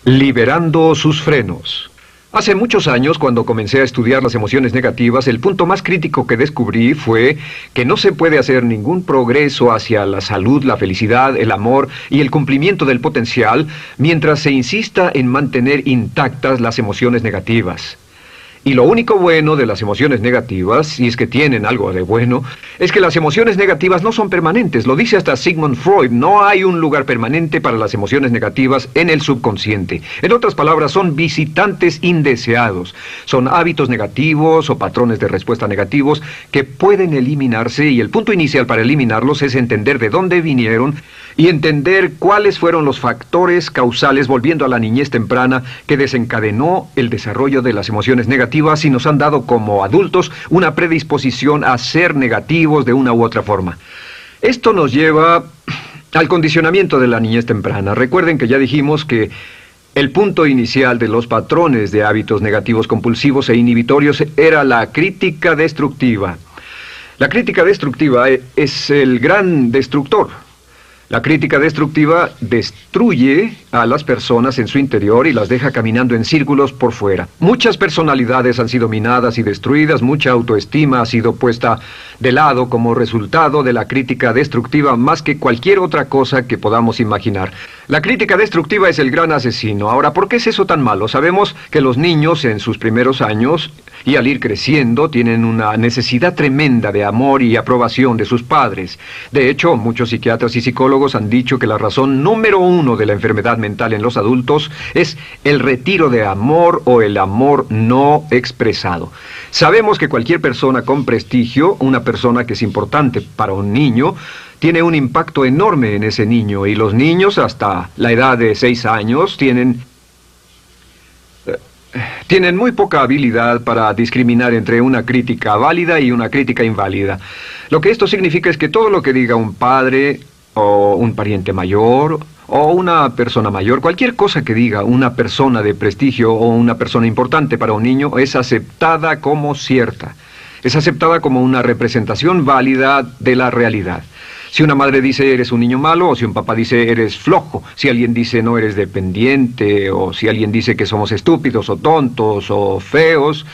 Liberando sus frenos. Hace muchos años, cuando comencé a estudiar las emociones negativas, el punto más crítico que descubrí fue que no se puede hacer ningún progreso hacia la salud, la felicidad, el amor y el cumplimiento del potencial mientras se insista en mantener intactas las emociones negativas. Y lo único bueno de las emociones negativas, si es que tienen algo de bueno, es que las emociones negativas no son permanentes. Lo dice hasta Sigmund Freud, no hay un lugar permanente para las emociones negativas en el subconsciente. En otras palabras, son visitantes indeseados. Son hábitos negativos o patrones de respuesta negativos que pueden eliminarse, y el punto inicial para eliminarlos es entender de dónde vinieron y entender cuáles fueron los factores causales, volviendo a la niñez temprana, que desencadenó el desarrollo de las emociones negativas y nos han dado como adultos una predisposición a ser negativos de una u otra forma. Esto nos lleva al condicionamiento de la niñez temprana. Recuerden que ya dijimos que el punto inicial de los patrones de hábitos negativos compulsivos e inhibitorios era la crítica destructiva. La crítica destructiva es el gran destructor. La crítica destructiva destruye a las personas en su interior y las deja caminando en círculos por fuera. Muchas personalidades han sido minadas y destruidas, mucha autoestima ha sido puesta de lado como resultado de la crítica destructiva más que cualquier otra cosa que podamos imaginar. La crítica destructiva es el gran asesino. Ahora, ¿por qué es eso tan malo? Sabemos que los niños en sus primeros años y al ir creciendo tienen una necesidad tremenda de amor y aprobación de sus padres. De hecho, muchos psiquiatras y psicólogos han dicho que la razón número uno de la enfermedad mental en los adultos es el retiro de amor o el amor no expresado. Sabemos que cualquier persona con prestigio, una persona que es importante para un niño, tiene un impacto enorme en ese niño, y los niños hasta la edad de 6 años tienen muy poca habilidad para discriminar entre una crítica válida y una crítica inválida. Lo que esto significa es que todo lo que diga un padre o un pariente mayor o una persona mayor, cualquier cosa que diga una persona de prestigio o una persona importante para un niño es aceptada como cierta. Es aceptada como una representación válida de la realidad. Si una madre dice eres un niño malo, o si un papá dice eres flojo, si alguien dice no eres dependiente, o si alguien dice que somos estúpidos o tontos o feos,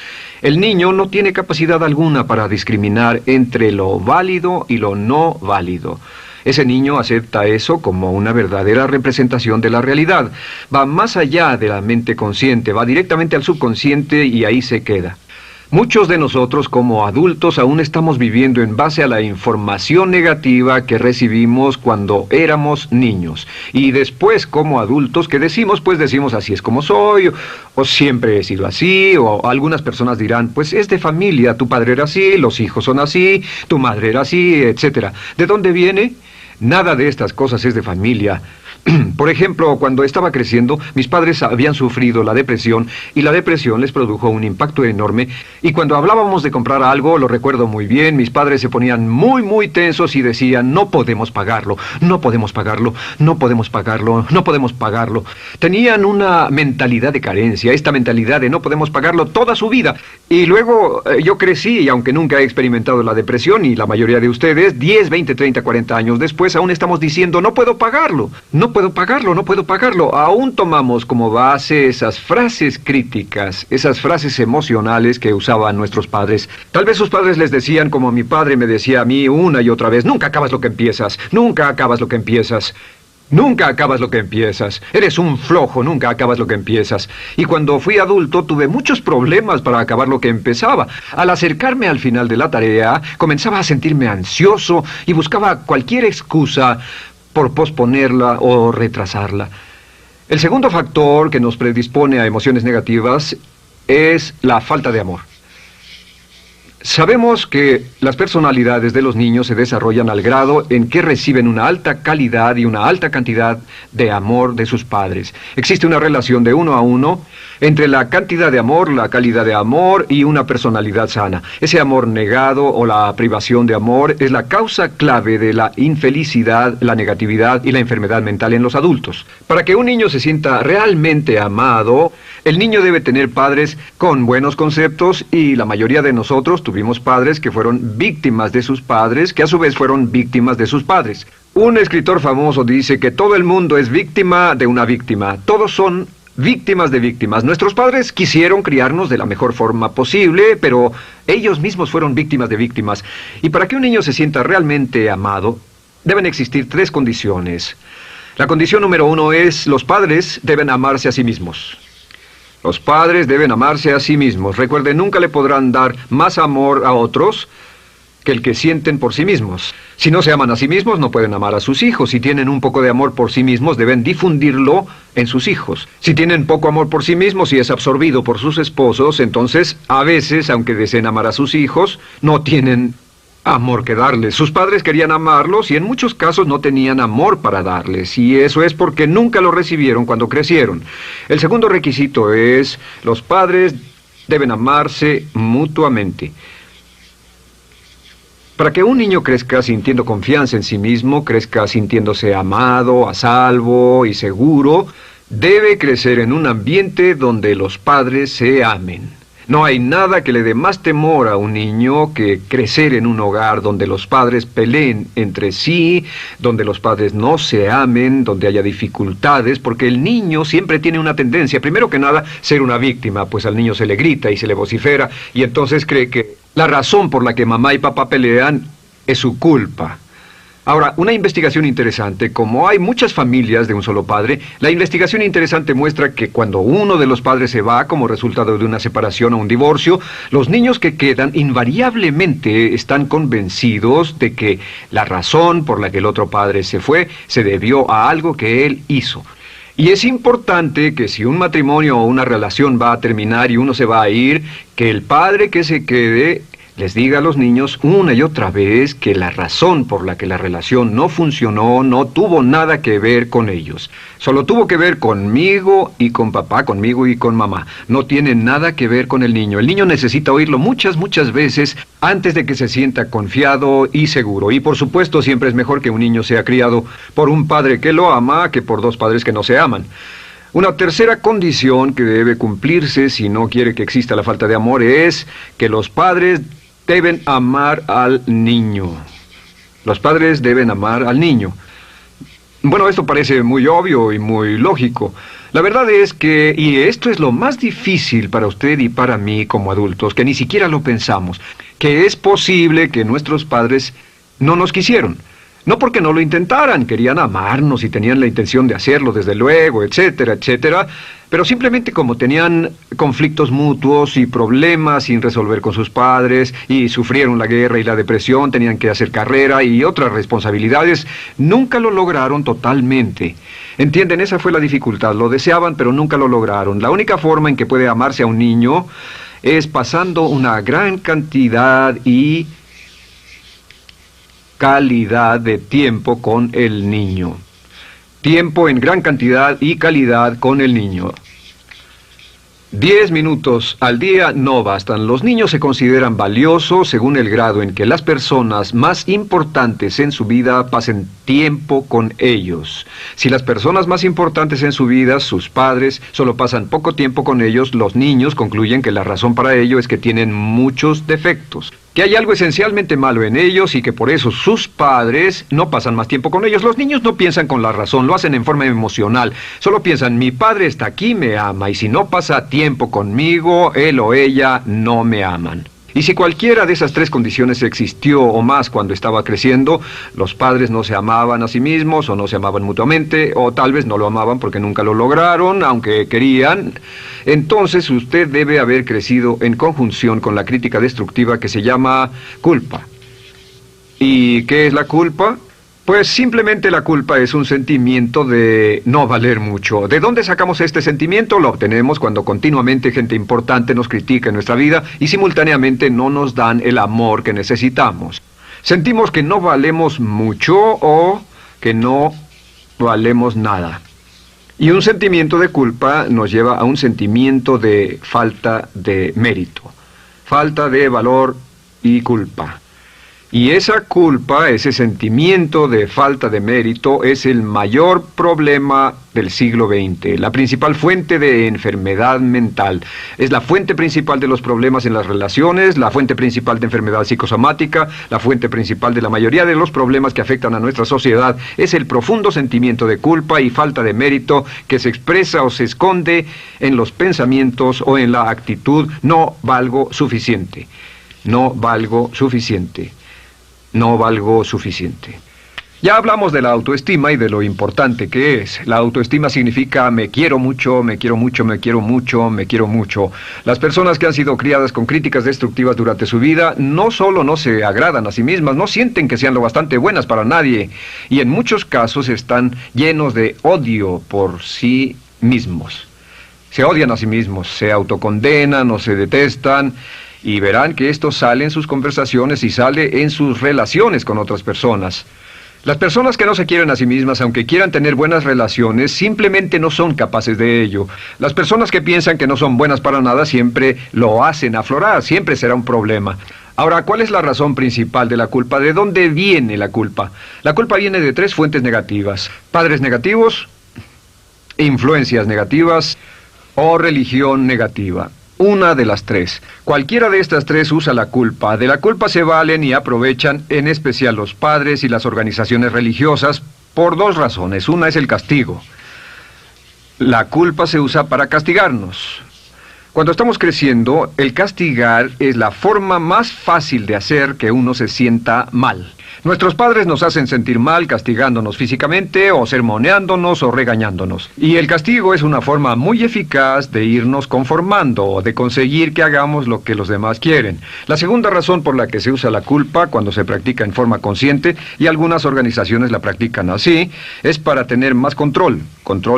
el niño no tiene capacidad alguna para discriminar entre lo válido y lo no válido. Ese niño acepta eso como una verdadera representación de la realidad. Va más allá de la mente consciente, va directamente al subconsciente y ahí se queda. Muchos de nosotros como adultos aún estamos viviendo en base a la información negativa que recibimos cuando éramos niños. Y después como adultos, ¿qué decimos? Pues decimos así es como soy, o siempre he sido así, o algunas personas dirán, pues es de familia, tu padre era así, los hijos son así, tu madre era así, etc. ¿De dónde viene? Nada de estas cosas es de familia. Por ejemplo, cuando estaba creciendo, mis padres habían sufrido la depresión y la depresión les produjo un impacto enorme. Y cuando hablábamos de comprar algo, lo recuerdo muy bien, mis padres se ponían muy tensos y decían, no podemos pagarlo, no podemos pagarlo, no podemos pagarlo, no podemos pagarlo. Tenían una mentalidad de carencia, esta mentalidad de no podemos pagarlo toda su vida. Y luego yo crecí, y aunque nunca he experimentado la depresión, y la mayoría de ustedes, 10, 20, 30, 40 años después, aún estamos diciendo, no puedo pagarlo, no puedo pagarlo, no puedo pagarlo. Aún tomamos como base esas frases críticas, esas frases emocionales que usaban nuestros padres. Tal vez sus padres les decían como mi padre me decía a mí una y otra vez, nunca acabas lo que empiezas, nunca acabas lo que empiezas. Nunca acabas lo que empiezas. Eres un flojo, nunca acabas lo que empiezas. Y cuando fui adulto tuve muchos problemas para acabar lo que empezaba. Al acercarme al final de la tarea, comenzaba a sentirme ansioso y buscaba cualquier excusa por posponerla o retrasarla. El segundo factor que nos predispone a emociones negativas es la falta de amor. Sabemos que las personalidades de los niños se desarrollan al grado en que reciben una alta calidad y una alta cantidad de amor de sus padres. Existe una relación de 1 a 1 entre la cantidad de amor, la calidad de amor y una personalidad sana. Ese amor negado o la privación de amor es la causa clave de la infelicidad, la negatividad y la enfermedad mental en los adultos. Para que un niño se sienta realmente amado, el niño debe tener padres con buenos conceptos, y la mayoría de nosotros tuvimos padres que fueron víctimas de sus padres, que a su vez fueron víctimas de sus padres. Un escritor famoso dice que todo el mundo es víctima de una víctima. Todos son víctimas de víctimas. Nuestros padres quisieron criarnos de la mejor forma posible, pero ellos mismos fueron víctimas de víctimas. Y para que un niño se sienta realmente amado, deben existir 3 condiciones. La condición número 1 es: los padres deben amarse a sí mismos. Los padres deben amarse a sí mismos. Recuerden, nunca le podrán dar más amor a otros que el que sienten por sí mismos. Si no se aman a sí mismos, no pueden amar a sus hijos. Si tienen un poco de amor por sí mismos, deben difundirlo en sus hijos. Si tienen poco amor por sí mismos y es absorbido por sus esposos, entonces, a veces, aunque deseen amar a sus hijos, no tienen amor que darles. Sus padres querían amarlos y en muchos casos no tenían amor para darles. Y eso es porque nunca lo recibieron cuando crecieron. El segundo requisito es: los padres deben amarse mutuamente. Para que un niño crezca sintiendo confianza en sí mismo, crezca sintiéndose amado, a salvo y seguro, debe crecer en un ambiente donde los padres se amen. No hay nada que le dé más temor a un niño que crecer en un hogar donde los padres peleen entre sí, donde los padres no se amen, donde haya dificultades, porque el niño siempre tiene una tendencia, primero que nada, ser una víctima, pues al niño se le grita y se le vocifera, y entonces cree que la razón por la que mamá y papá pelean es su culpa. Ahora, una investigación interesante: como hay muchas familias de un solo padre, la investigación interesante muestra que cuando uno de los padres se va como resultado de una separación o un divorcio, los niños que quedan invariablemente están convencidos de que la razón por la que el otro padre se fue se debió a algo que él hizo. Y es importante que si un matrimonio o una relación va a terminar y uno se va a ir, que el padre que se quede les diga a los niños una y otra vez que la razón por la que la relación no funcionó no tuvo nada que ver con ellos. Solo tuvo que ver conmigo y con papá, conmigo y con mamá. No tiene nada que ver con el niño. El niño necesita oírlo muchas veces antes de que se sienta confiado y seguro. Y por supuesto, siempre es mejor que un niño sea criado por un padre que lo ama que por 2 padres que no se aman. Una tercera condición que debe cumplirse si no quiere que exista la falta de amor es que los padres deben amar al niño. Los padres deben amar al niño. Bueno, esto parece muy obvio y muy lógico. La verdad es que, y esto es lo más difícil para usted y para mí como adultos, que ni siquiera lo pensamos, que es posible que nuestros padres no nos quisieron. No porque no lo intentaran, querían amarnos y tenían la intención de hacerlo, desde luego, etcétera, etcétera, pero simplemente como tenían conflictos mutuos y problemas sin resolver con sus padres, y sufrieron la guerra y la depresión, tenían que hacer carrera y otras responsabilidades, nunca lo lograron totalmente. ¿Entienden? Esa fue la dificultad. Lo deseaban, pero nunca lo lograron. La única forma en que puede amarse a un niño es pasando una gran cantidad y calidad de tiempo con el niño. Tiempo en gran cantidad y calidad con el niño. 10 minutos al día no bastan. Los niños se consideran valiosos según el grado en que las personas más importantes en su vida pasen tiempo con ellos. Si las personas más importantes en su vida, sus padres, solo pasan poco tiempo con ellos, los niños concluyen que la razón para ello es que tienen muchos defectos, que hay algo esencialmente malo en ellos y que por eso sus padres no pasan más tiempo con ellos. Los niños no piensan con la razón, lo hacen en forma emocional. Solo piensan: mi padre está aquí, me ama, y si no pasa tiempo conmigo, él o ella no me aman. Y si cualquiera de esas 3 condiciones existió o más cuando estaba creciendo, los padres no se amaban a sí mismos, o no se amaban mutuamente, o tal vez no lo amaban porque nunca lo lograron, aunque querían, entonces usted debe haber crecido en conjunción con la crítica destructiva que se llama culpa. ¿Y qué es la culpa? Pues simplemente la culpa es un sentimiento de no valer mucho. ¿De dónde sacamos este sentimiento? Lo obtenemos cuando continuamente gente importante nos critica en nuestra vida y simultáneamente no nos dan el amor que necesitamos. Sentimos que no valemos mucho o que no valemos nada. Y un sentimiento de culpa nos lleva a un sentimiento de falta de mérito, falta de valor y culpa. Y esa culpa, ese sentimiento de falta de mérito, es el mayor problema del siglo XX, la principal fuente de enfermedad mental. Es la fuente principal de los problemas en las relaciones, la fuente principal de enfermedad psicosomática, la fuente principal de la mayoría de los problemas que afectan a nuestra sociedad. Es el profundo sentimiento de culpa y falta de mérito que se expresa o se esconde en los pensamientos o en la actitud: no valgo suficiente, no valgo suficiente. No valgo suficiente. Ya hablamos de la autoestima y de lo importante que es. La autoestima significa me quiero mucho, me quiero mucho, me quiero mucho, me quiero mucho. Las personas que han sido criadas con críticas destructivas durante su vida no solo no se agradan a sí mismas, no sienten que sean lo bastante buenas para nadie, y en muchos casos están llenos de odio por sí mismos. Se odian a sí mismos, se autocondenan o se detestan. Y verán que esto sale en sus conversaciones y sale en sus relaciones con otras personas. Las personas que no se quieren a sí mismas, aunque quieran tener buenas relaciones, simplemente no son capaces de ello. Las personas que piensan que no son buenas para nada siempre lo hacen aflorar, siempre será un problema. Ahora, ¿cuál es la razón principal de la culpa? ¿De dónde viene la culpa? La culpa viene de 3 fuentes negativas: padres negativos, influencias negativas o religión negativa. Una de las 3. Cualquiera de estas 3 usa la culpa. De la culpa se valen y aprovechan, en especial los padres y las organizaciones religiosas, por 2 razones. Una es el castigo. La culpa se usa para castigarnos. Cuando estamos creciendo, el castigar es la forma más fácil de hacer que uno se sienta mal. Nuestros padres nos hacen sentir mal castigándonos físicamente o sermoneándonos o regañándonos. Y el castigo es una forma muy eficaz de irnos conformando o de conseguir que hagamos lo que los demás quieren. La segunda razón por la que se usa la culpa cuando se practica en forma consciente, y algunas organizaciones la practican así, es para tener más control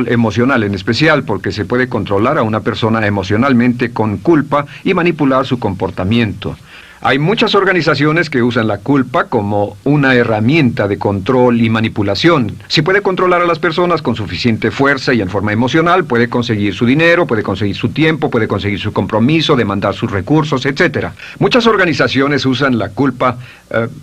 emocional en especial, porque se puede controlar a una persona emocionalmente con culpa y manipular su comportamiento. Hay muchas organizaciones que usan la culpa como una herramienta de control y manipulación. Si puede controlar a las personas con suficiente fuerza y en forma emocional, puede conseguir su dinero, puede conseguir su tiempo, puede conseguir su compromiso, demandar sus recursos, etc. Muchas organizaciones usan la culpa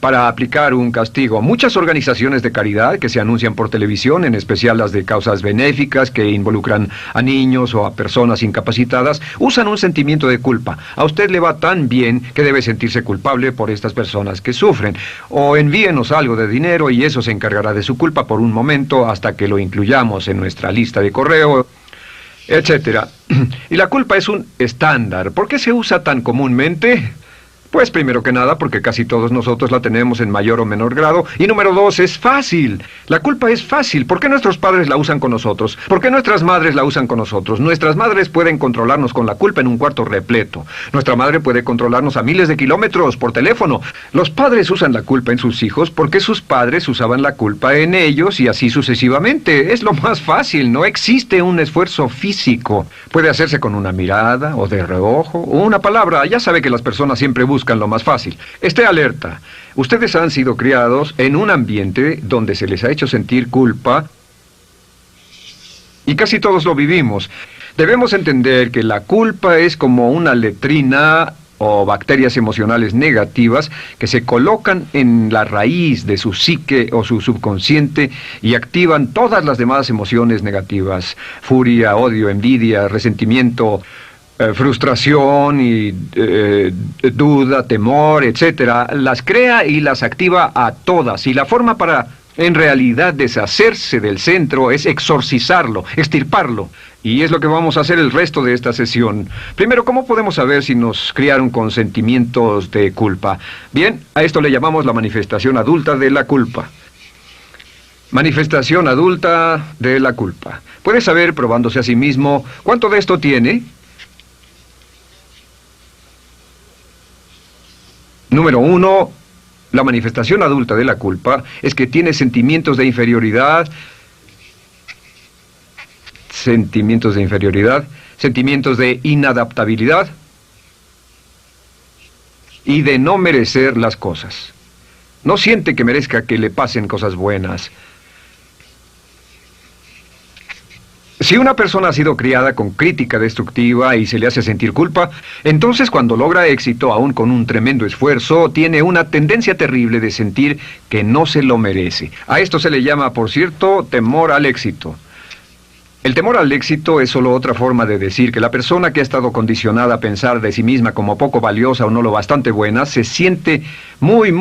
para aplicar un castigo. Muchas organizaciones de caridad que se anuncian por televisión, en especial las de causas benéficas que involucran a niños o a personas incapacitadas, usan un sentimiento de culpa. A usted le va tan bien que debe sentirse culpable por estas personas que sufren. O envíenos algo de dinero y eso se encargará de su culpa por un momento hasta que lo incluyamos en nuestra lista de correo, etcétera. Y la culpa es un estándar. ¿Por qué se usa tan comúnmente? Pues primero que nada porque casi todos nosotros la tenemos en mayor o menor grado. Y número 2, es fácil. La culpa es fácil. ¿Por qué nuestros padres la usan con nosotros? ¿Por qué nuestras madres la usan con nosotros? Nuestras madres pueden controlarnos con la culpa en un cuarto repleto. Nuestra madre puede controlarnos a miles de kilómetros por teléfono. Los padres usan la culpa en sus hijos porque sus padres usaban la culpa en ellos y así sucesivamente. Es lo más fácil. No existe un esfuerzo físico. Puede hacerse con una mirada o de reojo o una palabra. Ya sabe que las personas siempre buscan lo más fácil. Esté alerta. Ustedes han sido criados en un ambiente donde se les ha hecho sentir culpa y casi todos lo vivimos. Debemos entender que la culpa es como una letrina o bacterias emocionales negativas que se colocan en la raíz de su psique o su subconsciente y activan todas las demás emociones negativas: furia, odio, envidia, resentimiento, frustración y duda, temor, etcétera. Las crea y las activa a todas, y la forma para en realidad deshacerse del centro es exorcizarlo, extirparlo. Y es lo que vamos a hacer el resto de esta sesión. Primero, ¿cómo podemos saber si nos criaron con sentimientos de culpa? Bien, a esto le llamamos la manifestación adulta de la culpa. Manifestación adulta de la culpa. Puede saber, probándose a sí mismo, cuánto de esto tiene. Número 1, la manifestación adulta de la culpa es que tiene sentimientos de inferioridad, sentimientos de inadaptabilidad y de no merecer las cosas. No siente que merezca que le pasen cosas buenas. Si una persona ha sido criada con crítica destructiva y se le hace sentir culpa, entonces cuando logra éxito, aún con un tremendo esfuerzo, tiene una tendencia terrible de sentir que no se lo merece. A esto se le llama, por cierto, temor al éxito. El temor al éxito es solo otra forma de decir que la persona que ha estado condicionada a pensar de sí misma como poco valiosa o no lo bastante buena, se siente muy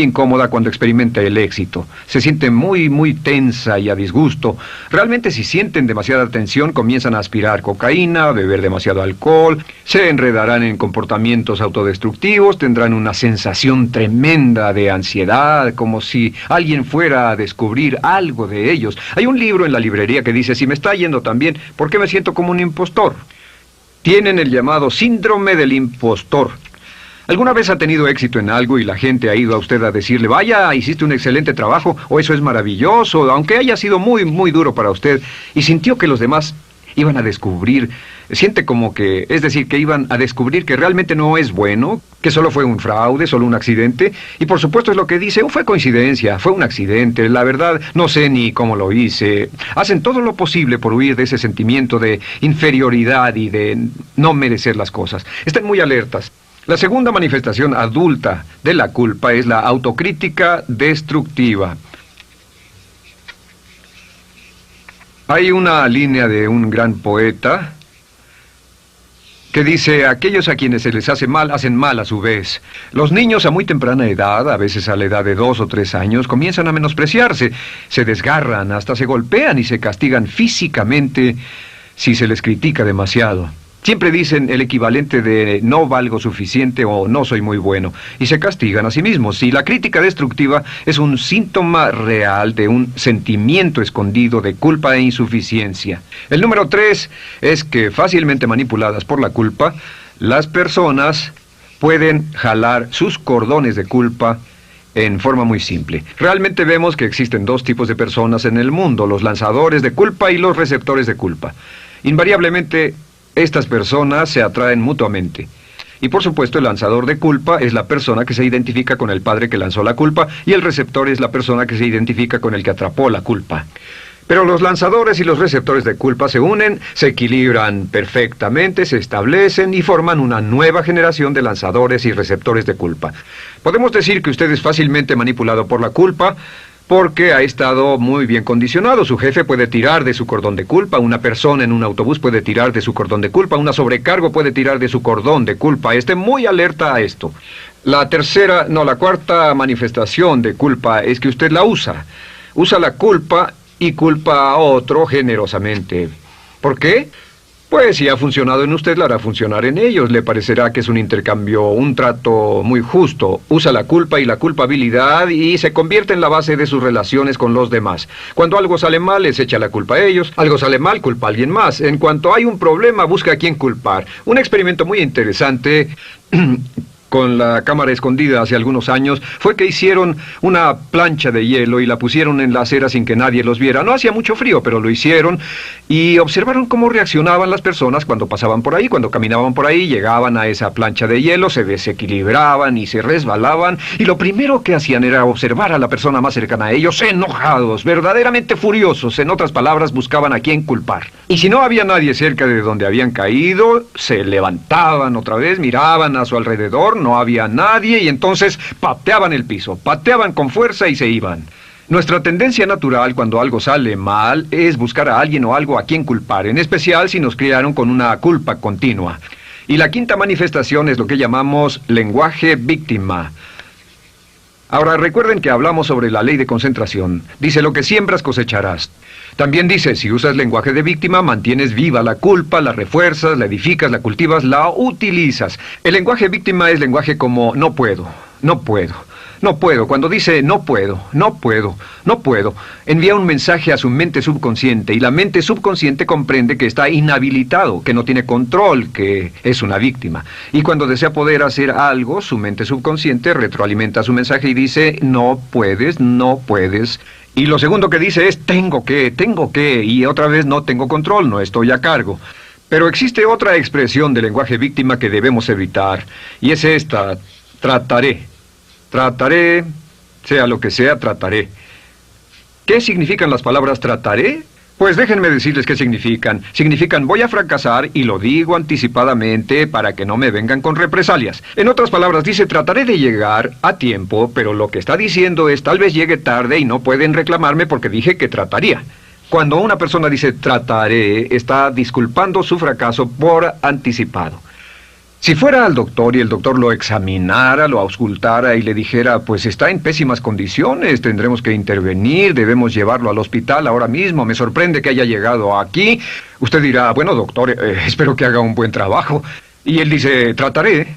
incómoda cuando experimenta el éxito. Se siente muy tensa y a disgusto. Realmente si sienten demasiada tensión, comienzan a aspirar cocaína, a beber demasiado alcohol, se enredarán en comportamientos autodestructivos, tendrán una sensación tremenda de ansiedad, como si alguien fuera a descubrir algo de ellos. Hay un libro en la librería que dice, si me está yendo tan bien, ¿por qué me siento como un impostor? Tienen el llamado síndrome del impostor. ¿Alguna vez ha tenido éxito en algo y la gente ha ido a usted a decirle, vaya, hiciste un excelente trabajo, o eso es maravilloso, aunque haya sido muy duro para usted, y sintió que los demás iban a descubrir, siente como que, es decir, que iban a descubrir que realmente no es bueno, que solo fue un fraude, solo un accidente, y por supuesto es lo que dice, fue coincidencia, fue un accidente, la verdad, no sé ni cómo lo hice. Hacen todo lo posible por huir de ese sentimiento de inferioridad y de no merecer las cosas. Estén muy alertas. La segunda manifestación adulta de la culpa es la autocrítica destructiva. Hay una línea de un gran poeta que dice, aquellos a quienes se les hace mal, hacen mal a su vez. Los niños a muy temprana edad, a veces a la edad de 2 o 3 años, comienzan a menospreciarse, se desgarran, hasta se golpean y se castigan físicamente si se les critica demasiado. Siempre dicen el equivalente de no valgo suficiente o no soy muy bueno, y se castigan a sí mismos. Y la crítica destructiva es un síntoma real de un sentimiento escondido de culpa e insuficiencia. El número 3 es que, fácilmente manipuladas por la culpa, las personas pueden jalar sus cordones de culpa en forma muy simple. Realmente vemos que existen 2 tipos de personas en el mundo, los lanzadores de culpa y los receptores de culpa. Invariablemente, estas personas se atraen mutuamente. Y por supuesto el lanzador de culpa es la persona que se identifica con el padre que lanzó la culpa y el receptor es la persona que se identifica con el que atrapó la culpa. Pero los lanzadores y los receptores de culpa se unen, se equilibran perfectamente, se establecen y forman una nueva generación de lanzadores y receptores de culpa. Podemos decir que usted es fácilmente manipulado por la culpa, porque ha estado muy bien condicionado. Su jefe puede tirar de su cordón de culpa, una persona en un autobús puede tirar de su cordón de culpa, una sobrecargo puede tirar de su cordón de culpa. Esté muy alerta a esto. La cuarta manifestación de culpa es que usted la usa. Usa la culpa y culpa a otro generosamente. ¿Por qué? Pues si ha funcionado en usted, la hará funcionar en ellos. Le parecerá que es un intercambio, un trato muy justo. Usa la culpa y la culpabilidad y se convierte en la base de sus relaciones con los demás. Cuando algo sale mal, les echa la culpa a ellos. Algo sale mal, culpa a alguien más. En cuanto hay un problema, busca a quién culpar. Un experimento muy interesante con la cámara escondida hace algunos años, fue que hicieron una plancha de hielo y la pusieron en la acera sin que nadie los viera. No hacía mucho frío, pero lo hicieron y observaron cómo reaccionaban las personas cuando pasaban por ahí, cuando caminaban por ahí, llegaban a esa plancha de hielo, se desequilibraban y se resbalaban, y lo primero que hacían era observar a la persona más cercana a ellos, enojados, verdaderamente furiosos. En otras palabras, buscaban a quién culpar. Y si no había nadie cerca de donde habían caído, se levantaban otra vez, miraban a su alrededor, no había nadie y entonces pateaban el piso, pateaban con fuerza y se iban. Nuestra tendencia natural cuando algo sale mal es buscar a alguien o algo a quien culpar, en especial si nos criaron con una culpa continua. Y la quinta manifestación es lo que llamamos lenguaje víctima. Ahora recuerden que hablamos sobre la ley de concentración. Dice, lo que siembras cosecharás. También dice, si usas lenguaje de víctima, mantienes viva la culpa, la refuerzas, la edificas, la cultivas, la utilizas. El lenguaje víctima es lenguaje como no puedo, no puedo, no puedo. Cuando dice no puedo, no puedo, no puedo, envía un mensaje a su mente subconsciente y la mente subconsciente comprende que está inhabilitado, que no tiene control, que es una víctima. Y cuando desea poder hacer algo, su mente subconsciente retroalimenta su mensaje y dice no puedes, no puedes. Y lo segundo que dice es tengo que, y otra vez no tengo control, no estoy a cargo. Pero existe otra expresión del lenguaje víctima que debemos evitar, y es esta, trataré. Trataré, sea lo que sea, trataré. ¿Qué significan las palabras trataré? Pues déjenme decirles qué significan. Significan voy a fracasar y lo digo anticipadamente para que no me vengan con represalias. En otras palabras, dice trataré de llegar a tiempo, pero lo que está diciendo es tal vez llegue tarde y no pueden reclamarme porque dije que trataría. Cuando una persona dice trataré, está disculpando su fracaso por anticipado. Si fuera al doctor y el doctor lo examinara, lo auscultara y le dijera, pues está en pésimas condiciones, tendremos que intervenir, debemos llevarlo al hospital ahora mismo, me sorprende que haya llegado aquí. Usted dirá, bueno doctor, espero que haga un buen trabajo. Y él dice, trataré.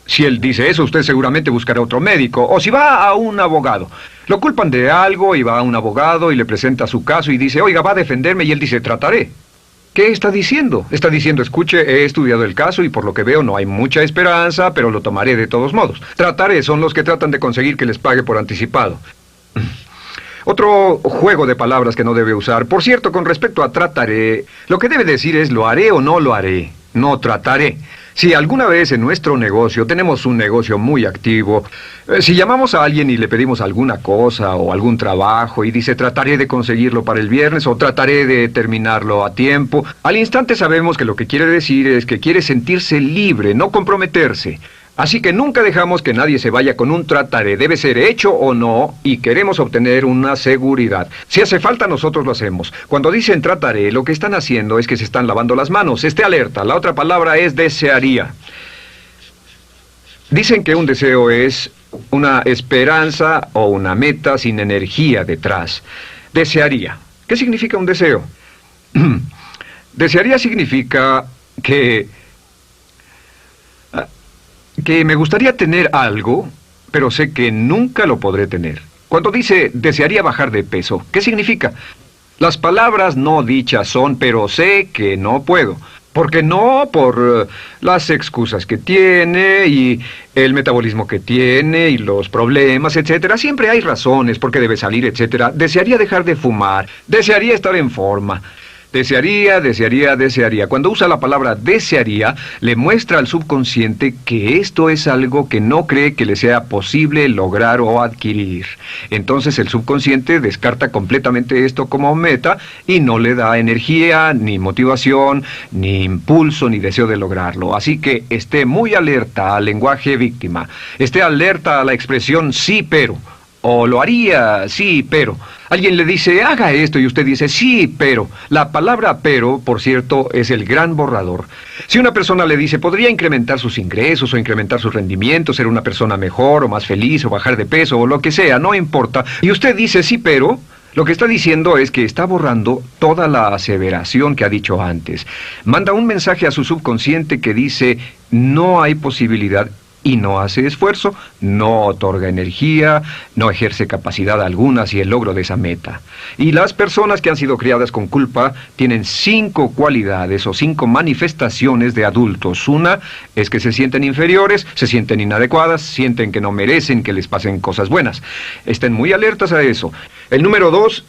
Si él dice eso, usted seguramente buscará otro médico. O si va a un abogado. Lo culpan de algo y va a un abogado y le presenta su caso y dice, oiga, va a defenderme, y él dice, trataré. ¿Qué está diciendo? Está diciendo, escuche, he estudiado el caso y por lo que veo no hay mucha esperanza, pero lo tomaré de todos modos. Trataré son los que tratan de conseguir que les pague por anticipado. Otro juego de palabras que no debe usar. Por cierto, con respecto a trataré, lo que debe decir es lo haré o no lo haré. No trataré. Si alguna vez en nuestro negocio, tenemos un negocio muy activo, si llamamos a alguien y le pedimos alguna cosa o algún trabajo y dice trataré de conseguirlo para el viernes o trataré de terminarlo a tiempo, al instante sabemos que lo que quiere decir es que quiere sentirse libre, no comprometerse. Así que nunca dejamos que nadie se vaya con un trataré, debe ser hecho o no, y queremos obtener una seguridad. Si hace falta, nosotros lo hacemos. Cuando dicen trataré, lo que están haciendo es que se están lavando las manos. Esté alerta, la otra palabra es desearía. Dicen que un deseo es una esperanza o una meta sin energía detrás. Desearía. ¿Qué significa un deseo? Desearía significa que me gustaría tener algo, pero sé que nunca lo podré tener. Cuando dice desearía bajar de peso, ¿qué significa? Las palabras no dichas son, pero sé que no puedo. ¿Por qué no? Por las excusas que tiene y el metabolismo que tiene y los problemas, etcétera. Siempre hay razones por qué debe salir, etcétera. Desearía dejar de fumar, desearía estar en forma. Desearía, desearía, desearía. Cuando usa la palabra desearía, le muestra al subconsciente que esto es algo que no cree que le sea posible lograr o adquirir. Entonces el subconsciente descarta completamente esto como meta y no le da energía, ni motivación, ni impulso, ni deseo de lograrlo. Así que esté muy alerta al lenguaje víctima. Esté alerta a la expresión sí, pero. O lo haría, sí, pero. Alguien le dice, haga esto, y usted dice, sí, pero. La palabra pero, por cierto, es el gran borrador. Si una persona le dice, podría incrementar sus ingresos o incrementar su rendimiento, ser una persona mejor o más feliz o bajar de peso o lo que sea, no importa. Y usted dice, sí, pero. Lo que está diciendo es que está borrando toda la aseveración que ha dicho antes. Manda un mensaje a su subconsciente que dice, no hay posibilidad. Y no hace esfuerzo, no otorga energía, no ejerce capacidad alguna hacia el logro de esa meta. Y las personas que han sido criadas con culpa tienen 5 cualidades o 5 manifestaciones de adultos. Una es que se sienten inferiores, se sienten inadecuadas, sienten que no merecen que les pasen cosas buenas. Estén muy alertas a eso. El número 2...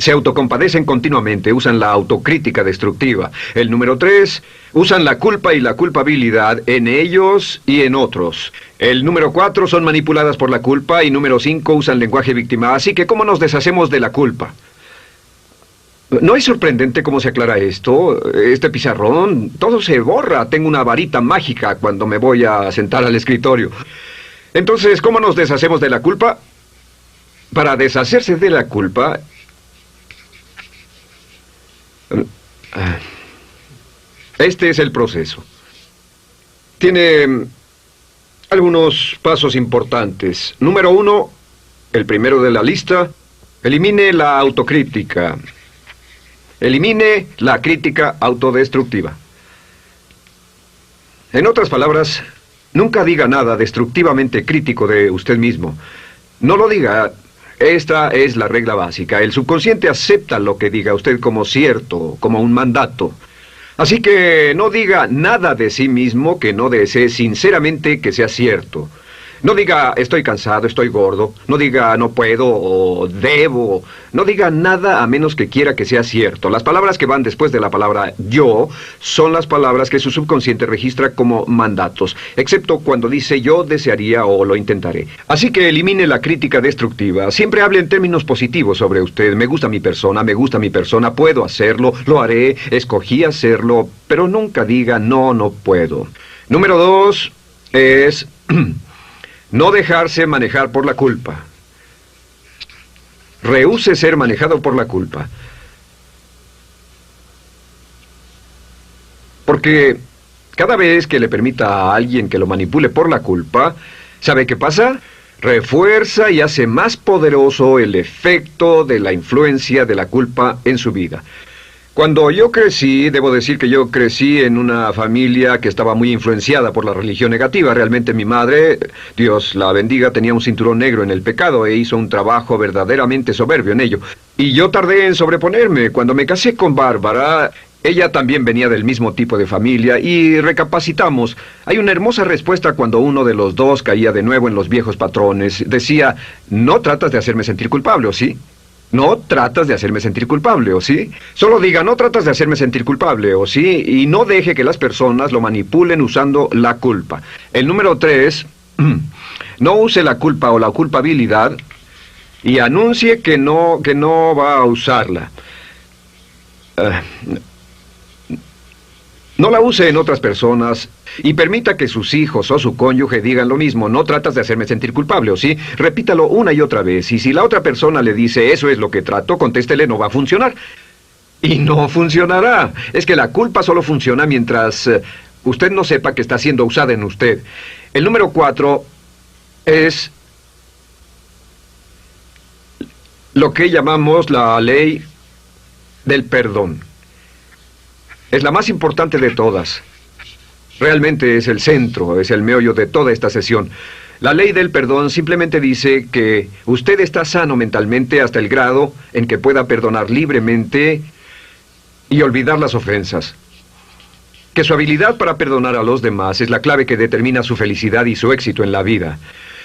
se autocompadecen continuamente, usan la autocrítica destructiva. El número 3, usan la culpa y la culpabilidad en ellos y en otros. El número 4, son manipuladas por la culpa. Y número 5, usan lenguaje víctima. Así que, ¿cómo nos deshacemos de la culpa? ¿No es sorprendente cómo se aclara esto? Este pizarrón, todo se borra. Tengo una varita mágica cuando me voy a sentar al escritorio. Entonces, ¿cómo nos deshacemos de la culpa? Para deshacerse de la culpa... este es el proceso. Tiene algunos pasos importantes. Número 1, el primero de la lista, elimine la autocrítica. Elimine la crítica autodestructiva. En otras palabras, nunca diga nada destructivamente crítico de usted mismo. No lo diga. Esta es la regla básica. El subconsciente acepta lo que diga usted como cierto, como un mandato. Así que no diga nada de sí mismo que no desee sinceramente que sea cierto. No diga estoy cansado, estoy gordo. No diga no puedo o debo. No diga nada a menos que quiera que sea cierto. Las palabras que van después de la palabra yo son las palabras que su subconsciente registra como mandatos, excepto cuando dice yo desearía o lo intentaré. Así que elimine la crítica destructiva. Siempre hable en términos positivos sobre usted. Me gusta mi persona, puedo hacerlo, lo haré, escogí hacerlo, pero nunca diga no, no puedo. Número 2 es no dejarse manejar por la culpa. Rehúse ser manejado por la culpa. Porque cada vez que le permita a alguien que lo manipule por la culpa, ¿sabe qué pasa? Refuerza y hace más poderoso el efecto de la influencia de la culpa en su vida. Cuando yo crecí, debo decir que yo crecí en una familia que estaba muy influenciada por la religión negativa. Realmente mi madre, Dios la bendiga, tenía un cinturón negro en el pecado e hizo un trabajo verdaderamente soberbio en ello. Y yo tardé en sobreponerme. Cuando me casé con Bárbara, ella también venía del mismo tipo de familia y recapacitamos. Hay una hermosa respuesta cuando uno de los dos caía de nuevo en los viejos patrones. Decía, no tratas de hacerme sentir culpable, ¿o sí? No tratas de hacerme sentir culpable, ¿o sí? Solo diga, no tratas de hacerme sentir culpable, ¿o sí? Y no deje que las personas lo manipulen usando la culpa. El número 3, no use la culpa o la culpabilidad y anuncie que no va a usarla. No la use en otras personas y permita que sus hijos o su cónyuge digan lo mismo. No tratas de hacerme sentir culpable, ¿o sí? Repítalo una y otra vez. Y si la otra persona le dice, eso es lo que trato, contéstele, no va a funcionar. Y no funcionará. Es que la culpa solo funciona mientras usted no sepa que está siendo usada en usted. El número 4 es lo que llamamos la ley del perdón. Es la más importante de todas. Realmente es el centro, es el meollo de toda esta sesión. La ley del perdón simplemente dice que usted está sano mentalmente hasta el grado en que pueda perdonar libremente y olvidar las ofensas. Que su habilidad para perdonar a los demás es la clave que determina su felicidad y su éxito en la vida.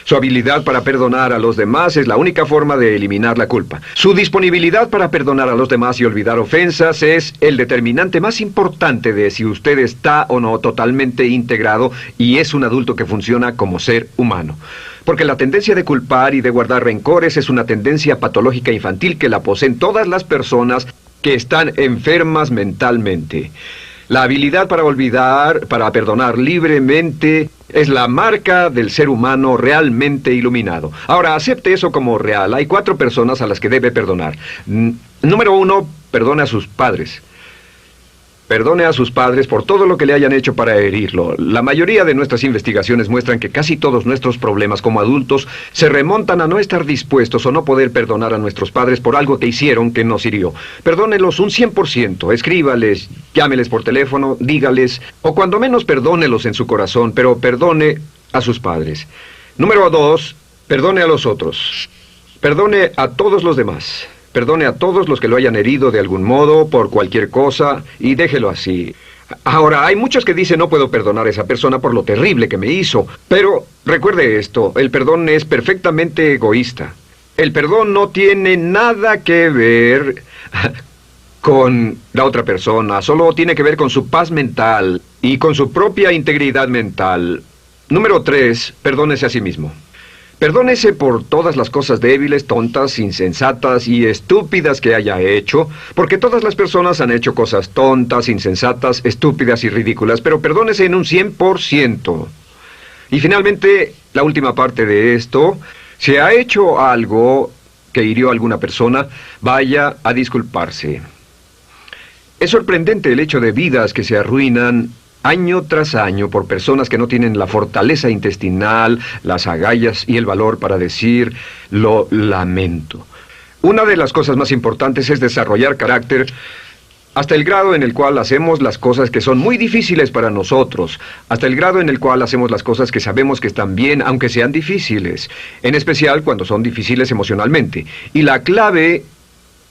Su habilidad para perdonar a los demás es la única forma de eliminar la culpa. Su disponibilidad para perdonar a los demás y olvidar ofensas es el determinante más importante de si usted está o no totalmente integrado y es un adulto que funciona como ser humano. Porque la tendencia de culpar y de guardar rencores es una tendencia patológica infantil que la poseen todas las personas que están enfermas mentalmente. La habilidad para olvidar, para perdonar libremente, es la marca del ser humano realmente iluminado. Ahora, acepte eso como real. Hay 4 personas a las que debe perdonar. Número 1, perdone a sus padres. Perdone a sus padres por todo lo que le hayan hecho para herirlo. La mayoría de nuestras investigaciones muestran que casi todos nuestros problemas como adultos se remontan a no estar dispuestos o no poder perdonar a nuestros padres por algo que hicieron que nos hirió. Perdónelos un 100%, escríbales, llámeles por teléfono, dígales, o cuando menos perdónelos en su corazón, pero perdone a sus padres. Número 2, perdone a los otros. Perdone a todos los demás. Perdone a todos los que lo hayan herido de algún modo, por cualquier cosa, y déjelo así. Ahora, hay muchos que dicen no puedo perdonar a esa persona por lo terrible que me hizo. Pero recuerde esto, el perdón es perfectamente egoísta. El perdón no tiene nada que ver con la otra persona, solo tiene que ver con su paz mental y con su propia integridad mental. Número 3, perdónese a sí mismo. Perdónese por todas las cosas débiles, tontas, insensatas y estúpidas que haya hecho, porque todas las personas han hecho cosas tontas, insensatas, estúpidas y ridículas, pero perdónese en un 100%. Y finalmente, la última parte de esto, si ha hecho algo que hirió a alguna persona, vaya a disculparse. Es sorprendente el hecho de vidas que se arruinan año tras año por personas que no tienen la fortaleza intestinal, las agallas y el valor para decir lo lamento. Una de las cosas más importantes es desarrollar carácter hasta el grado en el cual hacemos las cosas que son muy difíciles para nosotros, hasta el grado en el cual hacemos las cosas que sabemos que están bien, aunque sean difíciles, en especial cuando son difíciles emocionalmente. Y la clave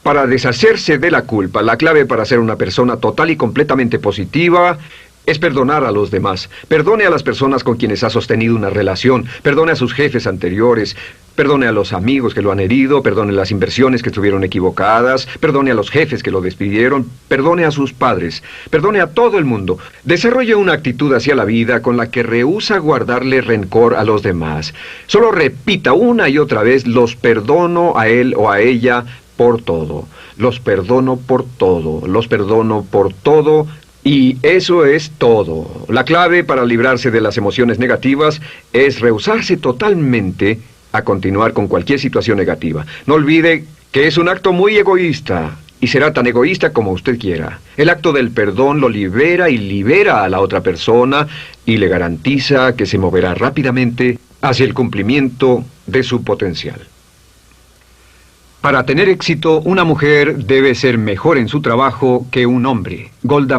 para deshacerse de la culpa, la clave para ser una persona total y completamente positiva, es perdonar a los demás. Perdone a las personas con quienes ha sostenido una relación. Perdone a sus jefes anteriores. Perdone a los amigos que lo han herido. Perdone las inversiones que estuvieron equivocadas. Perdone a los jefes que lo despidieron. Perdone a sus padres. Perdone a todo el mundo. Desarrolle una actitud hacia la vida con la que rehúsa guardarle rencor a los demás. Solo repita una y otra vez: los perdono a él o a ella por todo. Los perdono por todo. Los perdono por todo. Y eso es todo. La clave para librarse de las emociones negativas es rehusarse totalmente a continuar con cualquier situación negativa. No olvide que es un acto muy egoísta, y será tan egoísta como usted quiera. El acto del perdón lo libera y libera a la otra persona y le garantiza que se moverá rápidamente hacia el cumplimiento de su potencial. Para tener éxito, una mujer debe ser mejor en su trabajo que un hombre. Golda